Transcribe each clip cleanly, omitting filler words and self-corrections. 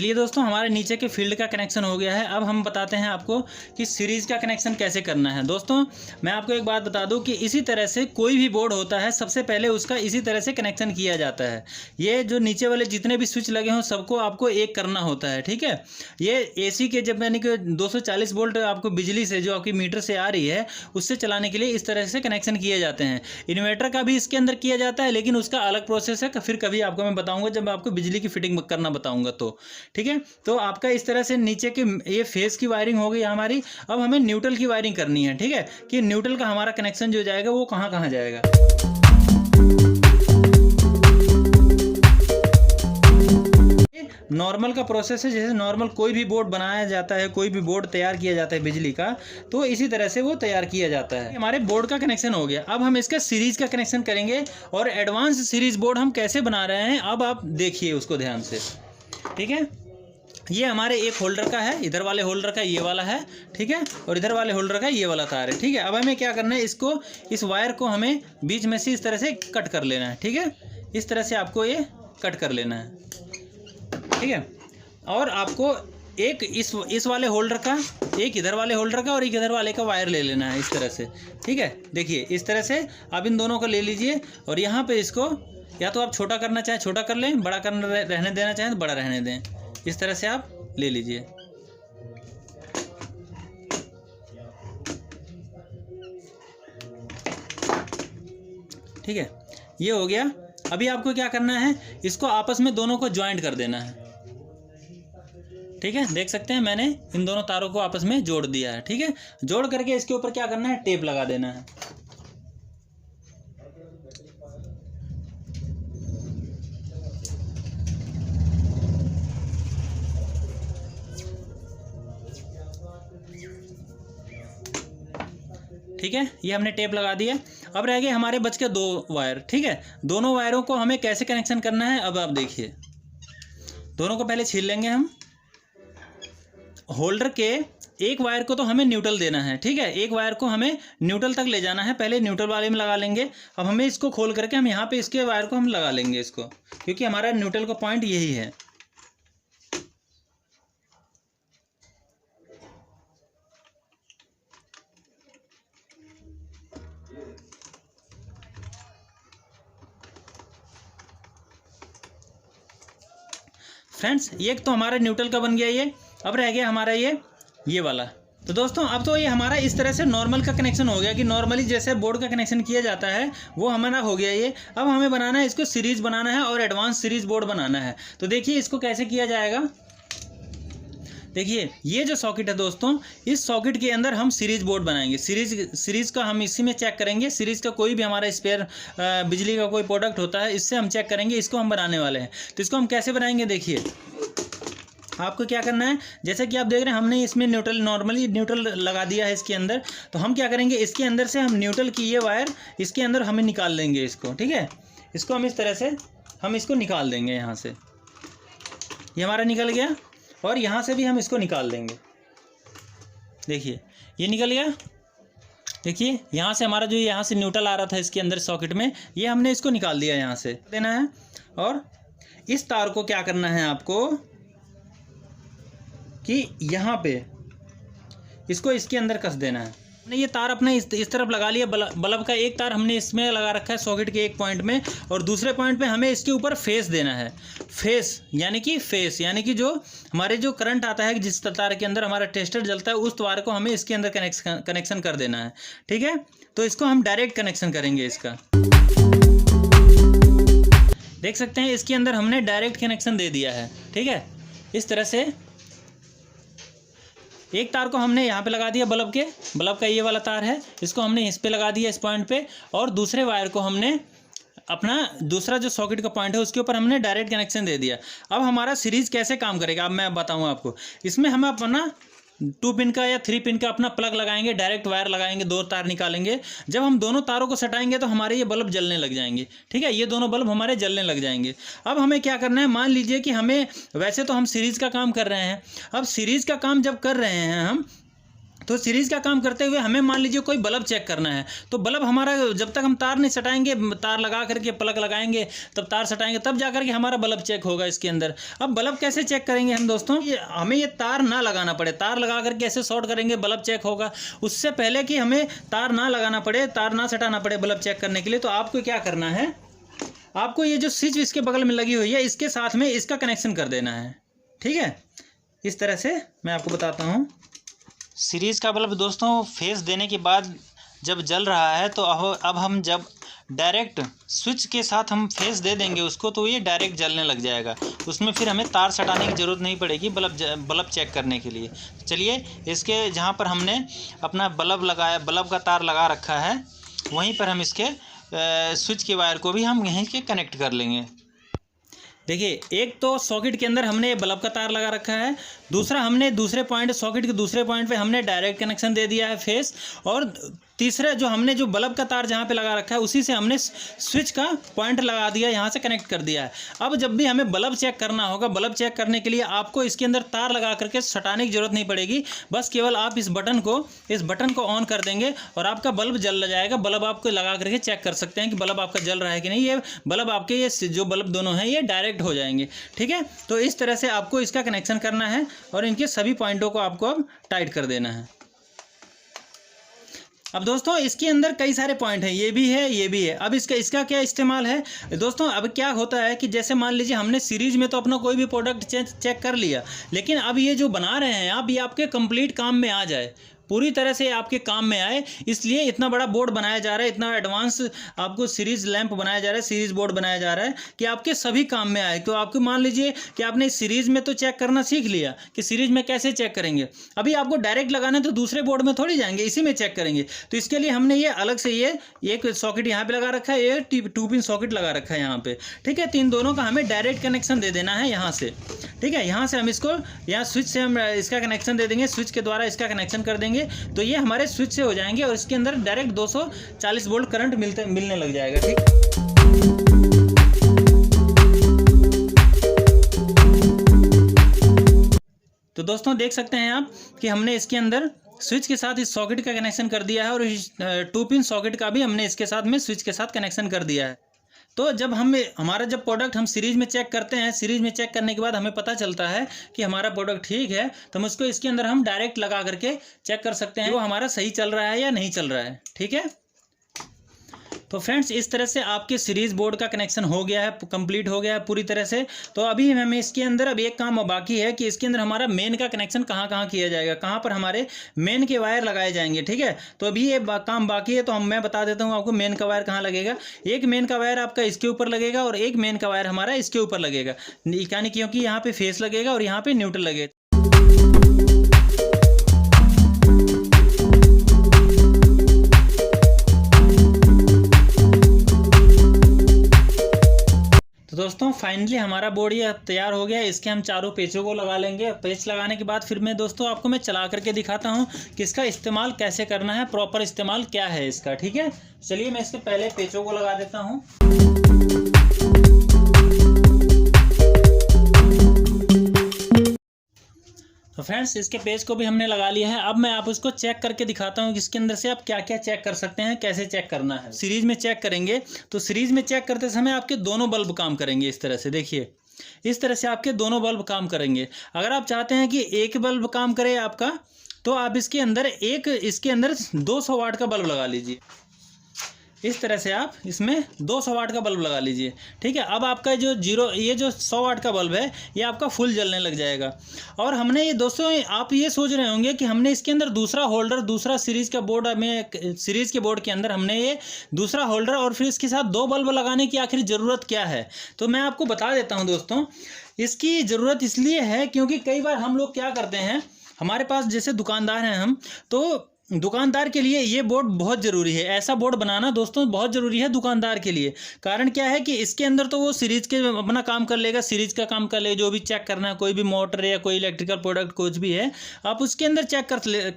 चलिए दोस्तों, हमारे नीचे के फील्ड का कनेक्शन हो गया है। अब हम बताते हैं आपको कि सीरीज़ का कनेक्शन कैसे करना है। दोस्तों मैं आपको एक बात बता दूं कि इसी तरह से कोई भी बोर्ड होता है, सबसे पहले उसका इसी तरह से कनेक्शन किया जाता है। ये जो नीचे वाले जितने भी स्विच लगे हों सबको आपको एक करना होता है, ठीक है। ये एसी के जब यानी कि 240 वोल्ट आपको बिजली से जो आपकी मीटर से आ रही है उससे चलाने के लिए इस तरह से कनेक्शन किए जाते हैं। इन्वर्टर का भी इसके अंदर किया जाता है, लेकिन उसका अलग प्रोसेस है, फिर कभी आपको मैं बताऊँगा जब आपको बिजली की फिटिंग करना बताऊँगा तो, ठीक है। तो आपका इस तरह से नीचे के ये फेस की वायरिंग हो गई हमारी। अब हमें न्यूट्रल की वायरिंग करनी है, ठीक है, कि न्यूट्रल का हमारा कनेक्शन जो जाएगा वो कहाँ कहाँ जाएगा। नॉर्मल का प्रोसेस है, जैसे नॉर्मल कोई भी बोर्ड बनाया जाता है, कोई भी बोर्ड तैयार किया जाता है बिजली का, तो इसी तरह से वो तैयार किया जाता है। हमारे बोर्ड का कनेक्शन हो गया। अब हम इसका सीरीज का कनेक्शन करेंगे और एडवांस सीरीज बोर्ड हम कैसे बना रहे हैं अब आप देखिए उसको ध्यान से, ठीक है। ये हमारे एक होल्डर का है, इधर वाले होल्डर का ये वाला है, ठीक है, और इधर वाले होल्डर का ये वाला तार है, ठीक है। अब हमें क्या करना है, इसको इस वायर को हमें बीच में से इस तरह से कट कर लेना है, ठीक है। इस तरह से आपको ये कट कर लेना है, ठीक है। और आपको एक इस वाले होल्डर का, एक इधर वाले होल्डर का और एक इधर वाले का वायर ले लेना है इस तरह से, ठीक है। देखिए इस तरह से आप इन दोनों को ले लीजिए और यहाँ पे इसको या तो आप छोटा करना चाहें छोटा कर लें, बड़ा करना रहने देना चाहें तो बड़ा रहने दें। इस तरह से आप ले लीजिए, ठीक है। ये हो गया। अभी आपको क्या करना है, इसको आपस में दोनों को ज्वाइंट कर देना है, ठीक है। देख सकते हैं मैंने इन दोनों तारों को आपस में जोड़ दिया है, ठीक है। जोड़ करके इसके ऊपर क्या करना है, टेप लगा देना है। ठीक है, ये हमने टेप लगा दिया। अब रह गए हमारे बच के दो वायर, ठीक है। दोनों वायरों को हमें कैसे कनेक्शन करना है अब आप देखिए। दोनों को पहले छील लेंगे हम। होल्डर के एक वायर को तो हमें न्यूट्रल देना है, ठीक है। एक वायर को हमें न्यूट्रल तक ले जाना है, पहले न्यूट्रल वाले में लगा लेंगे। अब हमें इसको खोल करके हम यहाँ पे इसके वायर को हम लगा लेंगे इसको, क्योंकि हमारा न्यूट्रल का पॉइंट यही है। फ्रेंड्स ये तो हमारा न्यूट्रल का बन गया ये। अब रह गया हमारा ये वाला। तो दोस्तों अब तो ये हमारा इस तरह से नॉर्मल का कनेक्शन हो गया कि नॉर्मली जैसे बोर्ड का कनेक्शन किया जाता है वो हमारा हो गया ये। अब हमें बनाना है, इसको सीरीज बनाना है और एडवांस सीरीज बोर्ड बनाना है। तो देखिए इसको कैसे किया जाएगा। देखिए ये जो सॉकेट है दोस्तों, इस सॉकेट के अंदर हम सीरीज बोर्ड बनाएंगे। सीरीज का हम इसी में चेक करेंगे। सीरीज का कोई भी हमारा स्पेयर बिजली का कोई प्रोडक्ट होता है, इससे हम चेक करेंगे। इसको हम बनाने वाले हैं। तो इसको हम कैसे बनाएंगे, देखिए आपको क्या करना है, जैसे कि आप देख रहे हैं हमने इसमें नॉर्मली न्यूट्रल लगा दिया है इसके अंदर। तो हम क्या करेंगे, इसके अंदर से हम न्यूट्रल की ये वायर इसके अंदर हमें निकाल लेंगे इसको, ठीक है। इसको हम इस तरह से हम इसको निकाल देंगे यहाँ से। ये हमारा निकल गया और यहाँ से भी हम इसको निकाल देंगे। देखिए ये निकल गया। देखिए यहाँ से हमारा जो यहाँ से न्यूट्रल आ रहा था इसके अंदर सॉकेट में, ये हमने इसको निकाल दिया यहाँ से देना है। और इस तार को क्या करना है आपको कि यहाँ पे इसको इसके अंदर कस देना है। हमने ये तार अपने इस तरफ लगा लिया। बल्ब का एक तार हमने इसमें लगा रखा है सॉकेट के एक पॉइंट में, और दूसरे पॉइंट पे हमें इसके ऊपर फेस देना है। फेस यानी कि जो हमारे जो करंट आता है, जिस तार के अंदर हमारा टेस्टर जलता है, उस तार को हमें इसके अंदर कनेक्शन कर देना है, ठीक है। तो इसको हम डायरेक्ट कनेक्शन करेंगे इसका। देख सकते हैं इसके अंदर हमने डायरेक्ट कनेक्शन दे दिया है, ठीक है। इस तरह से एक तार को हमने यहाँ पे लगा दिया बल्ब का ये वाला तार है, इसको हमने इस पे लगा दिया इस पॉइंट पे, और दूसरे वायर को हमने अपना दूसरा जो सॉकेट का पॉइंट है उसके ऊपर हमने डायरेक्ट कनेक्शन दे दिया। अब हमारा सीरीज कैसे काम करेगा अब मैं बताऊँ आपको। इसमें हम अपना 2 पिन का या 3 पिन का अपना प्लग लगाएंगे, डायरेक्ट वायर लगाएंगे, 2 तार निकालेंगे। जब हम दोनों तारों को सटाएंगे तो हमारे ये बल्ब जलने लग जाएंगे, ठीक है। ये दोनों बल्ब हमारे जलने लग जाएंगे। अब हमें क्या करना है, मान लीजिए कि हमें वैसे तो हम सीरीज़ का काम कर रहे हैं। अब सीरीज़ का काम जब कर रहे हैं हम, तो सीरीज़ का काम करते हुए हमें मान लीजिए कोई बल्ब चेक करना है, तो बल्ब हमारा जब तक हम तार नहीं सटाएंगे, तार लगा करके प्लग लगाएंगे, तब तार सटाएंगे, तब जा करके हमारा बल्ब चेक होगा इसके अंदर। अब बल्ब कैसे चेक करेंगे हम दोस्तों, हमें ये तार ना लगाना पड़े, तार लगा करके ऐसे शॉर्ट करेंगे बल्ब चेक होगा। उससे पहले कि हमें तार ना लगाना पड़े, तार ना सटाना पड़े बल्ब चेक करने के लिए, तो आपको क्या करना है, आपको ये जो स्विच इसके बगल में लगी हुई है, इसके साथ में इसका कनेक्शन कर देना है। ठीक है, इस तरह से मैं आपको बताता हूँ। सीरीज़ का बल्ब दोस्तों फेस देने के बाद जब जल रहा है, तो अब हम जब डायरेक्ट स्विच के साथ हम फेस दे देंगे उसको, तो ये डायरेक्ट जलने लग जाएगा। उसमें फिर हमें तार सटाने की ज़रूरत नहीं पड़ेगी बल्ब चेक करने के लिए। चलिए, इसके जहाँ पर हमने अपना बल्ब लगाया, बल्ब का तार लगा रखा है, वहीं पर हम इसके स्विच के वायर को भी हम यहीं के कनेक्ट कर लेंगे। देखिए, एक तो सॉकेट के अंदर हमने बल्ब का तार लगा रखा है, दूसरा हमने दूसरे पॉइंट, सॉकेट के दूसरे पॉइंट पे हमने डायरेक्ट कनेक्शन दे दिया है फेस, और तीसरा जो हमने जो बल्ब का तार जहाँ पे लगा रखा है उसी से हमने स्विच का पॉइंट लगा दिया, यहाँ से कनेक्ट कर दिया है। अब जब भी हमें बल्ब चेक करना होगा, बल्ब चेक करने के लिए आपको इसके अंदर तार लगा करके सटाने की ज़रूरत नहीं पड़ेगी। बस केवल आप इस बटन को ऑन कर देंगे और आपका बल्ब जल जाएगा। बल्ब आपको लगा करके चेक कर सकते हैं कि बल्ब आपका जल रहा है कि नहीं। ये बल्ब आपके, ये जो बल्ब दोनों हैं ये डायरेक्ट हो जाएंगे। ठीक है, तो इस तरह से आपको इसका कनेक्शन करना है और इनके सभी पॉइंटों को आपको अब टाइट कर देना है। अब दोस्तों इसके अंदर कई सारे पॉइंट हैं, ये भी है, ये भी है। अब इसका क्या इस्तेमाल है दोस्तों, अब क्या होता है कि जैसे मान लीजिए हमने सीरीज में तो अपना कोई भी प्रोडक्ट चेक कर लिया, लेकिन अब ये जो बना रहे हैं आप, ये आपके कंप्लीट काम में आ जाए, पूरी तरह से आपके काम में आए, इसलिए इतना बड़ा बोर्ड बनाया जा रहा है, इतना एडवांस आपको सीरीज लैंप बनाया जा रहा है, सीरीज बोर्ड बनाया जा रहा है कि आपके सभी काम में आए। तो आपको मान लीजिए कि आपने सीरीज में तो चेक करना सीख लिया कि सीरीज में कैसे चेक करेंगे, अभी आपको डायरेक्ट लगाना है तो दूसरे बोर्ड में थोड़ी जाएंगे, इसी में चेक करेंगे। तो इसके लिए हमने ये अलग से ये एक सॉकेट यहाँ पे लगा रखा है, ये 2 पिन सॉकेट लगा रखा है यहाँ पे। ठीक है, तीन दोनों का हमें डायरेक्ट कनेक्शन दे देना है यहाँ से। ठीक है, यहाँ से हम इसको, यहाँ स्विच से हम इसका कनेक्शन दे देंगे, स्विच के द्वारा इसका कनेक्शन कर देंगे, तो ये हमारे स्विच से हो जाएंगे और इसके अंदर डायरेक्ट 240 वोल्ट करंट मिलने लग जाएगा। ठीक, तो दोस्तों देख सकते हैं आप कि हमने इसके अंदर स्विच के साथ इस सॉकेट का कनेक्शन कर दिया है और इस 2 पिन सॉकेट का भी हमने इसके साथ में स्विच के साथ कनेक्शन कर दिया है। तो जब हमारा जब प्रोडक्ट हम सीरीज में चेक करते हैं, सीरीज में चेक करने के बाद हमें पता चलता है कि हमारा प्रोडक्ट ठीक है, तो हम उसको इसके अंदर हम डायरेक्ट लगा करके चेक कर सकते हैं वो हमारा सही चल रहा है या नहीं चल रहा है। ठीक है, तो फ्रेंड्स इस तरह से आपके सीरीज बोर्ड का कनेक्शन हो गया है, कंप्लीट हो गया है पूरी तरह से। तो अभी हमें इसके अंदर अब एक काम बाकी है कि इसके अंदर हमारा मेन का कनेक्शन कहाँ कहाँ किया जाएगा, कहाँ पर हमारे मेन के वायर लगाए जाएंगे। ठीक है, तो अभी ये काम बाकी है, तो मैं बता देता हूँ आपको मेन का वायर कहाँ लगेगा। एक मेन का वायर आपका इसके ऊपर लगेगा और एक मेन का वायर हमारा इसके ऊपर लगेगा, यानी क्योंकि यहाँ पे फेस लगेगा और यहाँ पे न्यूट्रल लगेगा। तो दोस्तों फाइनली हमारा बोर्ड ये तैयार हो गया है। इसके हम चारों पेचों को लगा लेंगे। पेच लगाने के बाद फिर मैं दोस्तों आपको मैं चला करके दिखाता हूँ कि इसका इस्तेमाल कैसे करना है, प्रॉपर इस्तेमाल क्या है इसका। ठीक है, चलिए मैं इसके पहले पेचों को लगा देता हूँ। तो फ्रेंड्स इसके पेज को भी हमने लगा लिया है। अब मैं आप उसको चेक करके दिखाता हूँ कि इसके अंदर से आप क्या क्या चेक कर सकते हैं, कैसे चेक करना है। सीरीज में चेक करेंगे तो सीरीज में चेक करते समय आपके दोनों बल्ब काम करेंगे। इस तरह से देखिए, इस तरह से आपके दोनों बल्ब काम करेंगे। अगर आप चाहते हैं कि एक बल्ब काम करे आपका, तो आप इसके अंदर 200 वाट का बल्ब लगा लीजिए। इस तरह से आप इसमें 200 वाट का बल्ब लगा लीजिए। ठीक है, अब आपका जो 100 वाट का बल्ब है ये आपका फुल जलने लग जाएगा। और हमने ये दोस्तों, आप ये सोच रहे होंगे कि हमने इसके अंदर दूसरा होल्डर, दूसरा सीरीज का बोर्ड में, सीरीज के बोर्ड के अंदर हमने ये दूसरा होल्डर और फिर इसके साथ 2 बल्ब लगाने की आखिर ज़रूरत क्या है। तो मैं आपको बता देता हूँ दोस्तों, इसकी ज़रूरत इसलिए है क्योंकि कई बार हम लोग क्या करते हैं, हमारे पास जैसे दुकानदार हैं हम, तो दुकानदार के लिए ये बोर्ड बहुत ज़रूरी है। ऐसा बोर्ड बनाना दोस्तों बहुत ज़रूरी है दुकानदार के लिए। कारण क्या है कि इसके अंदर तो वो सीरीज़ के अपना काम कर लेगा, सीरीज़ का काम कर लेगा, जो भी चेक करना है, कोई भी मोटर या कोई इलेक्ट्रिकल प्रोडक्ट कुछ भी है आप उसके अंदर चेक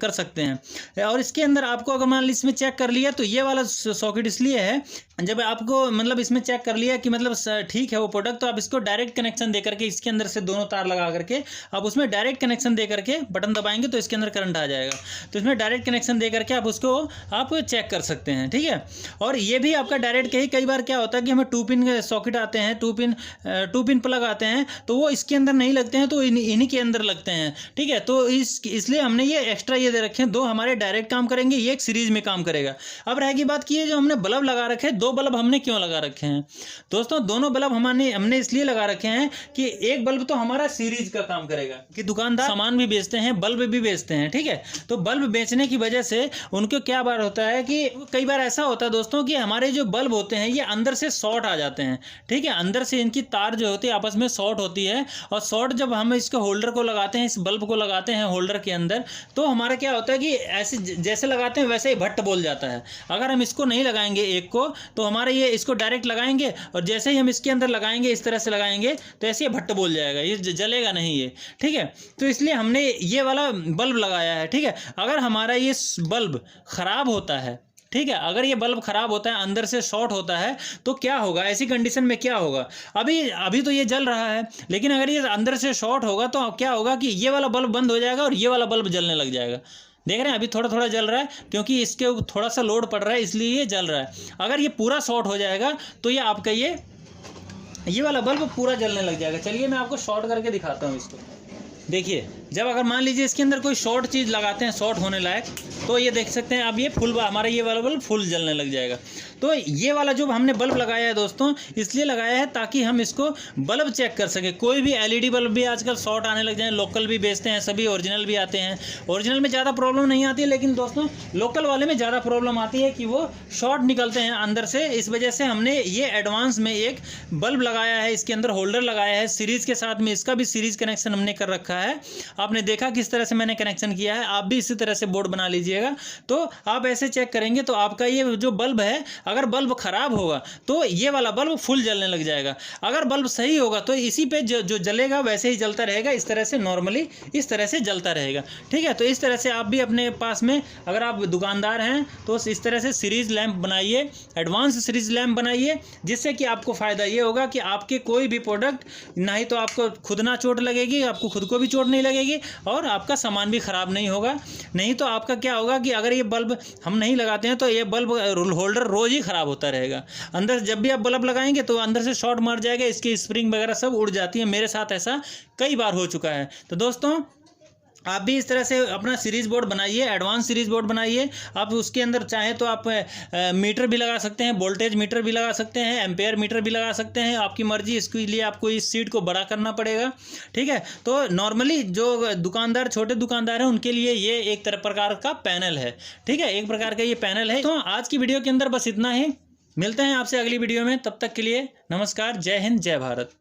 कर सकते हैं। और इसके अंदर आपको अगर मान लीजिए इसमें चेक कर लिया, तो ये वाला सॉकेट इसलिए है, जब आपको मतलब इसमें चेक कर लिया कि मतलब ठीक है वो प्रोडक्ट, तो आप इसको डायरेक्ट कनेक्शन दे करके इसके अंदर से दोनों तार लगा करके आप उसमें डायरेक्ट कनेक्शन दे करके बटन दबाएंगे तो इसके अंदर करंट आ जाएगा। तो इसमें डायरेक्ट कनेक्शन दे करके आप उसको आप चेक कर सकते हैं, ठीक है। और ये भी आपका डायरेक्ट कई बार क्या होता है कि हमें 2 पिन सॉकेट आते हैं, 2 पिन प्लग आते हैं, तो वो इसके अंदर नहीं लगते हैं, तो इन्हीं के अंदर लगते हैं, ठीक है। तो इसलिए हमने ये एक्स्ट्रा ये दे रखे हैं, 2 हमारे डायरेक्ट काम करेंगे, ये एक सीरीज में काम करेगा। अब रहेगी बात की जो हमने बल्ब लगा रखे हैं, 2 बल्ब हमने क्यों लगा रखे हैं दोस्तों? दोनों बल्ब हमने इसलिए लगा रखे हैं कि एक बल्ब तो हमारा सीरीज का काम करेगा, कि दुकानदार सामान भी बेचते हैं, बल्ब भी बेचते हैं, ठीक है। तो बल्ब बेचने की वजह से उनको क्या बार होता है कि कई बार ऐसा होता है दोस्तों कि हमारे जो बल्ब होते हैं ये अंदर से शॉर्ट आ जाते हैं, ठीक है। अंदर से इनकी तार जो होती है आपस में शॉर्ट होती है, और शॉर्ट जब हम इसके होल्डर को लगाते हैं, इस बल्ब को लगाते हैं होल्डर के अंदर, तो हमारा क्या होता है कि ऐसे जैसे लगाते हैं वैसे ही भट्ट बोल जाता है। अगर हम इसको नहीं लगाएंगे एक को, तो हमारे ये इसको डायरेक्ट लगाएंगे और जैसे ही हम इसके अंदर लगाएंगे, इस तरह से लगाएंगे, तो ऐसे भट्ट बोल जाएगा, ये जलेगा नहीं ये, ठीक है। तो इसलिए हमने ये वाला बल्ब लगाया है, ठीक है। अगर हमारा ये बल्ब खराब होता है, ठीक है, अगर ये बल्ब खराब होता है, अंदर से शॉर्ट होता है, तो क्या होगा ऐसी कंडीशन में? क्या होगा? अभी तो ये जल रहा है, लेकिन अगर ये अंदर से शॉर्ट होगा तो क्या होगा कि ये वाला बल्ब बंद हो जाएगा और ये वाला बल्ब जलने लग जाएगा। देख रहे हैं अभी थोड़ा थोड़ा जल रहा है, क्योंकि इसके थोड़ा सा लोड पड़ रहा है इसलिए ये जल रहा है। अगर ये पूरा शॉर्ट हो जाएगा तो ये आपका ये वाला बल्ब पूरा जलने लग जाएगा। चलिए मैं आपको शॉर्ट करके दिखाता हूँ इसको। देखिए, जब अगर मान लीजिए इसके अंदर कोई शॉर्ट चीज़ लगाते हैं, शॉर्ट होने लायक, तो ये देख सकते हैं अब ये फुल, हमारा ये वाला बल्ब फुल जलने लग जाएगा। तो ये वाला जो हमने बल्ब लगाया है दोस्तों, इसलिए लगाया है ताकि हम इसको बल्ब चेक कर सकें। कोई भी एलईडी बल्ब भी आजकल शॉर्ट आने लग जाए, लोकल भी बेचते हैं, सभी ओरिजिनल भी आते हैं। ओरिजिनल में ज़्यादा प्रॉब्लम नहीं आती है, लेकिन दोस्तों लोकल वाले में ज़्यादा प्रॉब्लम आती है कि वो शॉर्ट निकलते हैं अंदर से। इस वजह से हमने ये एडवांस में एक बल्ब लगाया है, इसके अंदर होल्डर लगाया है सीरीज़ के साथ में, इसका भी सीरीज़ कनेक्शन हमने कर रखा है। आपने देखा किस तरह से मैंने कनेक्शन किया है, आप भी इसी तरह से बोर्ड बना लीजिएगा। तो आप ऐसे चेक करेंगे तो आपका ये जो बल्ब है, अगर बल्ब खराब होगा तो ये वाला बल्ब फुल जलने लग जाएगा। अगर बल्ब सही होगा तो इसी पे जो जलेगा वैसे ही जलता रहेगा, इस तरह से नॉर्मली इस तरह से जलता रहेगा, ठीक है। तो इस तरह से आप भी अपने पास में, अगर आप दुकानदार हैं तो इस तरह से सीरीज लैंप बनाइए, एडवांस सीरीज लैंप बनाइए, जिससे कि आपको फ़ायदा ये होगा कि आपके कोई भी प्रोडक्ट, ना ही तो आपको खुद ना चोट लगेगी, आपको खुद को भी चोट नहीं लगेगी, और आपका सामान भी ख़राब नहीं होगा। नहीं तो आपका क्या होगा कि अगर ये बल्ब हम नहीं लगाते हैं तो ये बल्ब होल्डर रोज़ ही ख़राब होता रहेगा। अंदर जब भी आप बल्ब लगाएंगे तो अंदर से शॉर्ट मार जाएगा, इसकी स्प्रिंग वगैरह सब उड़ जाती है। मेरे साथ ऐसा कई बार हो चुका है। तो दोस्तों आप भी इस तरह से अपना सीरीज बोर्ड बनाइए, एडवांस सीरीज बोर्ड बनाइए। आप उसके अंदर चाहें तो आप मीटर भी लगा सकते हैं, वोल्टेज मीटर भी लगा सकते हैं, एम्पेयर मीटर भी लगा सकते हैं, आपकी मर्जी। इसके लिए आपको इस सीट को बड़ा करना पड़ेगा, ठीक है। तो नॉर्मली जो दुकानदार, छोटे दुकानदार हैं, उनके लिए ये एक प्रकार का पैनल है, ठीक है, एक प्रकार का ये पैनल है। तो आज की वीडियो के अंदर बस इतना ही। मिलते हैं आपसे अगली वीडियो में, तब तक के लिए नमस्कार, जय हिंद, जय भारत।